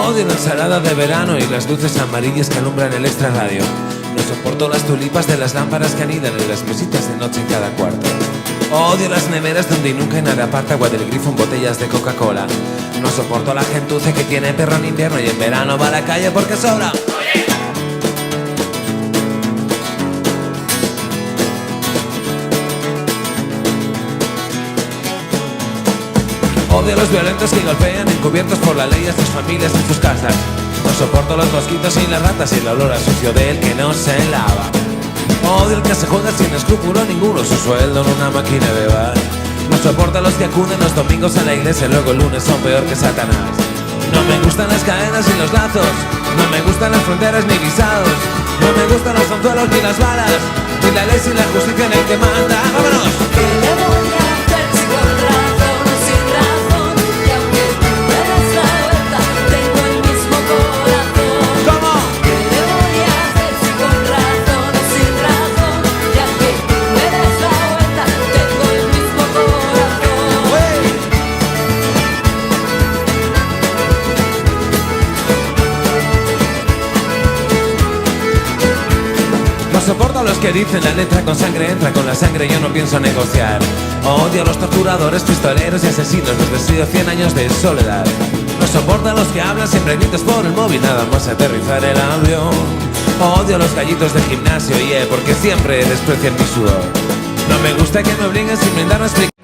Odio la ensalada de verano y las luces amarillas que alumbran el extra radio. No soporto las tulipas de las lámparas que anidan en las mesitas de noche en cada cuarto. Odio las neveras donde nunca hay nada aparta, agua del grifo en botellas de Coca-Cola. No soporto la gentuce que tiene perro en invierno y en verano va a la calle porque sobra. Odio a los violentos que golpean encubiertos por la ley a sus familias en sus casas. No soporto los mosquitos y las ratas y el olor a sucio del que no se lava. Odio el que se juega sin escrúpulo ninguno su sueldo en una máquina de bar. No soporto a los que acuden los domingos a la iglesia y luego el lunes son peor que Satanás. No me gustan las cadenas y los lazos, no me gustan las fronteras ni visados, no me gustan los anzuelos ni las balas, ni la ley sin la justicia en el que manda. ¡Vámonos! ¿Qué le voy a hacer si con razón o sin razón? Y aunque tú me des la vuelta, tengo el mismo corazón. ¿Cómo? ¿Qué le voy a hacer si con razón o sin razón? Y aunque tú me des la vuelta, tengo el mismo corazón. ¡Wey! No soporto a los que dicen la letra con sangre entra, con la sangre yo no pienso negociar. Odio a los torturadores, pistoleros y asesinos, los vestidos 100 años de soledad. No soporto a los que hablan siempre gritos por el móvil, nada más aterrizar el avión. Odio a los gallitos de gimnasio, porque siempre desprecian mi sudor. No me gusta que me obliguen sin brindar una explicación.